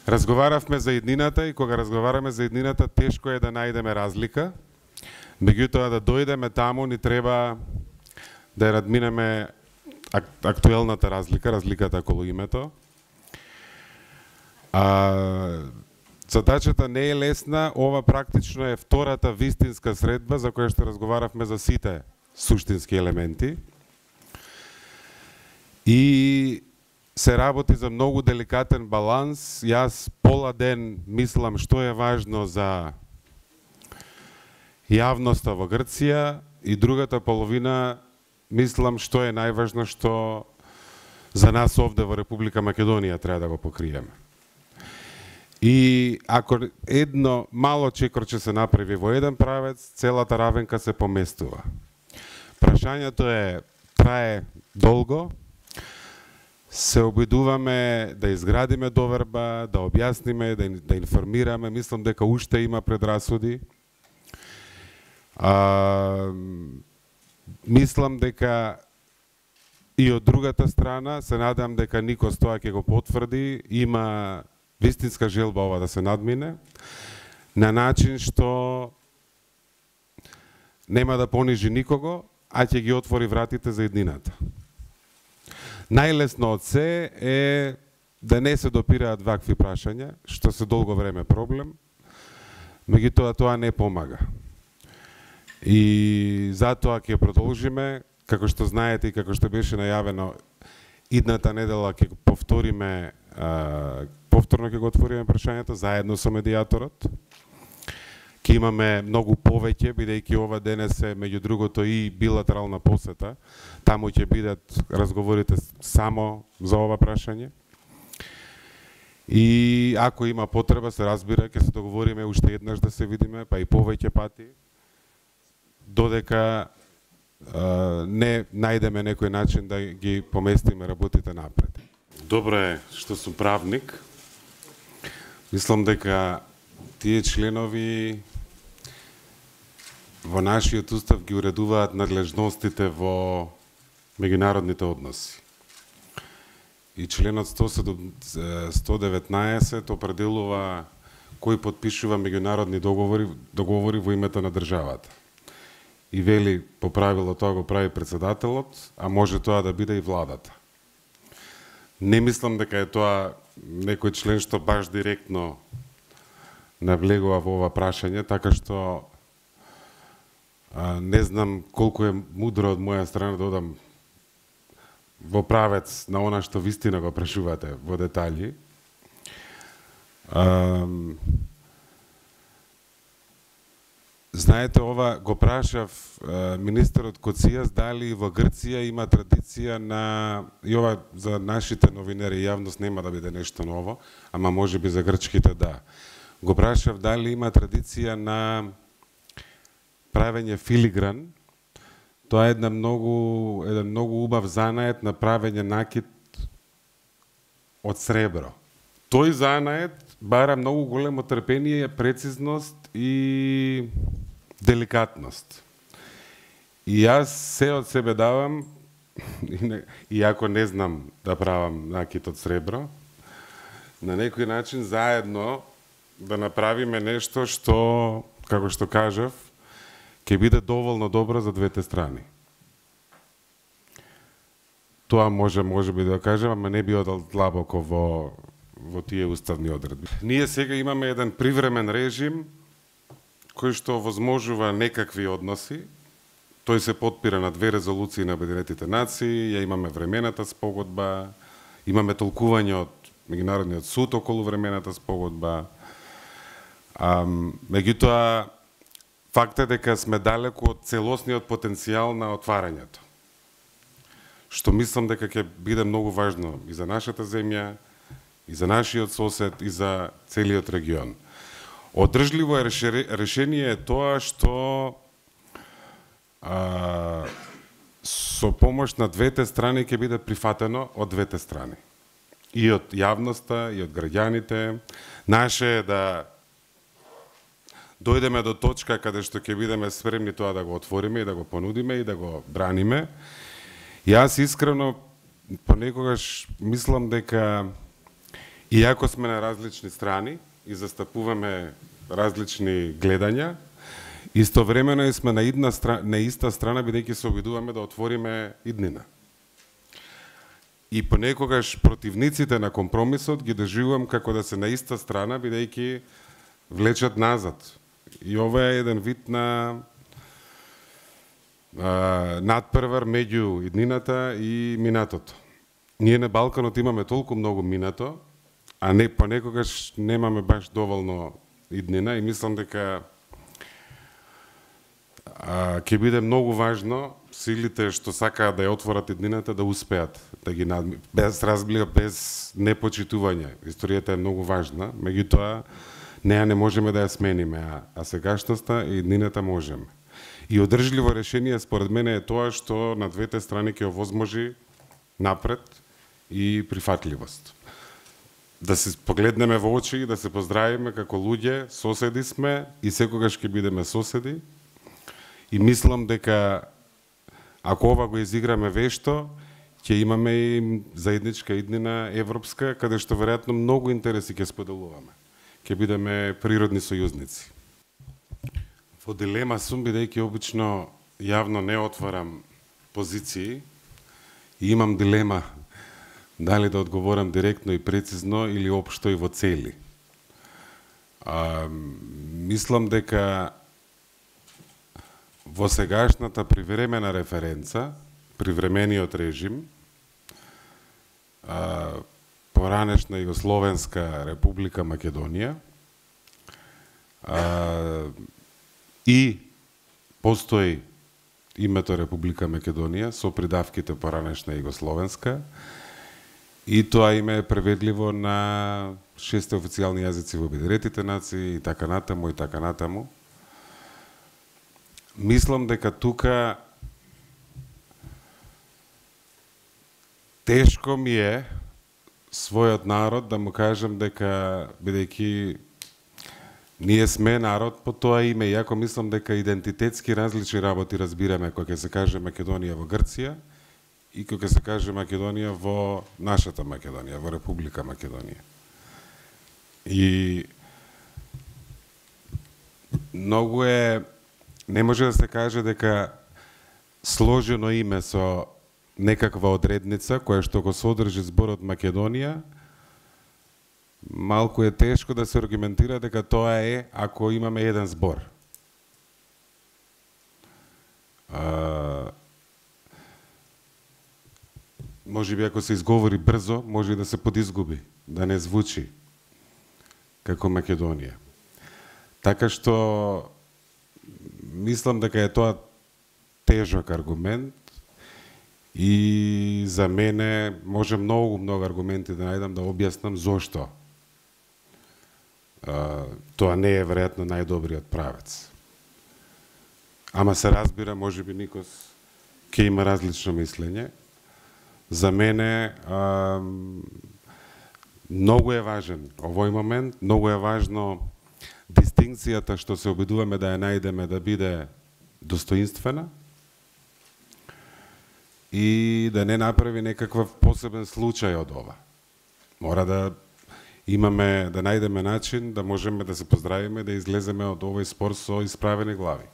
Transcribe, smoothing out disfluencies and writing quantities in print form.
Разговаравме за иднината и кога разговараме за иднината, тешко е да најдеме разлика. Меѓутоа да дојдеме таму ни треба да ја надминеме актуелната разлика, разликата околу името. Задачата не е лесна, ова практично е втората вистинска средба за која што разговаравме за сите суштински елементи. И се работи за многу деликатен баланс. Јас пола ден мислам што е важно за јавноста во Грција и другата половина мислам што е најважно што за нас овде во Република Македонија треба да го покриеме. И ако едно мало чекорче се направи во еден правец, целата равенка се поместува. Прашањето трае долго, се обидуваме да изградиме доверба, да објасниме, да информираме. Мислам дека уште има предрасуди. Мислам дека и од другата страна, се надам дека Никос тоа ќе го потврди, има вистинска желба ова да се надмине, на начин што нема да понижи никого, а ќе ги отвори вратите за еднината. Најлесно од се е да не се допираат вакви прашања, што се долго време проблем, меѓутоа тоа не помага. И затоа ќе продолжиме, како што знаете и како што беше најавено, идната недела ќе повториме, повторно ќе го отвориме прашањето заедно со медијаторот. Ќе имаме многу повеќе, бидејќи ова денес е меѓу другото и билатерална посета. Таму ќе бидат разговорите само за ова прашање. И ако има потреба, се разбира, ќе се договориме уште еднаш да се видиме, па и повеќе пати, додека не најдеме некој начин да ги поместиме работите напред. Добро е што сум правник. Мислам дека тие членови во нашиот устав ги уредуваат надлежностите во меѓународните односи. И членот 119 определува кој подпишува меѓународни договори во името на државата. И вели, по правило тоа го прави председателот, а може тоа да биде и владата. Не мислам дека е тоа некој член што баш директно навлегува во ова прашање, така што не знам колку е мудро од моја страна да одам во правец на она што вистина го прашувате во детали. Знаете, ова го прашав министерот Коцијас дали во Грција има традиција на, и ова за нашите новинери јавност нема да биде нешто ново, ама може би за грчките да. Го прашав дали има традиција на правење филигран. Тоа е еден многу убав занает на правење накит од сребро. Тој занает бара многу големо трпение, прецизност и деликатност. И јас се од себе давам, иако не знам да правам накит од сребро, на некој начин заедно да направиме нешто што, како што кажав, ќе биде доволно добро за двете страни. Тоа може би да кажем, ама не би одел длабоко во тие уставни одредби. Ние сега имаме еден привремен режим кој што возможува некакви односи. Тој се потпира на 2 резолуции на Обединетите нации, ја имаме времената спогодба, имаме толкување од Меѓународниот суд околу времената спогодба. Меѓутоа, факт е дека сме далеку од целосниот потенцијал на отварањето. Што мислам дека ќе биде многу важно и за нашата земја, и за нашиот сосед, и за целиот регион. Одржливо решение е тоа што со помош на двете страни ќе биде прифатено од двете страни. И од јавноста, и од граѓаните. Наше е да дојдеме до точка каде што ќе бидеме спремни тоа да го отвориме и да го понудиме и да го браниме. Јас искрено понекогаш мислам дека Иако сме на различни страни и застапуваме различни гледања, истовремено сме на иста страна, бидејќи се обидуваме да отвориме иднина. И понекогаш противниците на компромисот ги доживувам како да се на иста страна, бидејќи влечат назад. И ова е еден вид на надпревар меѓу иднината и минатото. Ние на Балканот имаме толку многу минато, а не понекогаш немаме баш доволно иднина и мислам дека ќе биде многу важно силите што сакаат да ја отворат иднината да успеат да ги без разлика, без непочитување. Историјата е многу важна, меѓутоа неа не можеме да ја смениме, а сегашноста и иднината можеме. И одржливо решение според мене е тоа што на двете страни ќе овозможи напред и прифатливост. Да се погледнеме во очи и да се поздравиме како луѓе, соседи сме и секогаш ќе бидеме соседи. И мислам дека ако ова го изиграме вешто, ќе имаме и заедничка иднина европска, каде што веројатно многу интереси ќе споделуваме. Ќе бидеме природни сојузници. Во дилема сум, бидејќи обично јавно не отварам позиции и имам дилема дали да одговорам директно и прецизно или општо и во цели. Мислам дека во сегашната привремена референца, привремениот режим, поранешна Југословенска република Македонија, и постои името Република Македонија со придавките поранешна Југословенска, и тоа име е преведливо на 6 официјални јазици во Обединетите нации и така натаму и така натаму. Мислам дека тука тешко ми е својот народ да му кажам дека бидејќи ние сме народ по тоа име, иако мислам дека идентитетски различни работи разбираме кога ќе се каже Македонија во Грција и кога се каже Македонија во нашата Македонија, во Република Македонија. И многу е, не може да се каже дека сложено име со некаква одредница која што го содржи зборот Македонија, малку е тешко да се аргументира дека тоа е ако имаме еден збор. Може би ако се изговори брзо, може да се подизгуби, да не звучи како Македонија. Така што мислам дека е тоа тежок аргумент и за мене може многу аргументи да најдам да објаснам зошто тоа не е веројатно најдобриот правец. Ама се разбира, може би Никос ќе има различно мислење. За мене многу е важен овој момент, многу е важно дистинкцијата што се обидуваме да ја најдеме да биде достоинствена и да не направи некаков посебен случај од ова. Мора да имаме, да најдеме начин да можеме да се поздравиме, да излеземе од овој спор со исправени глави.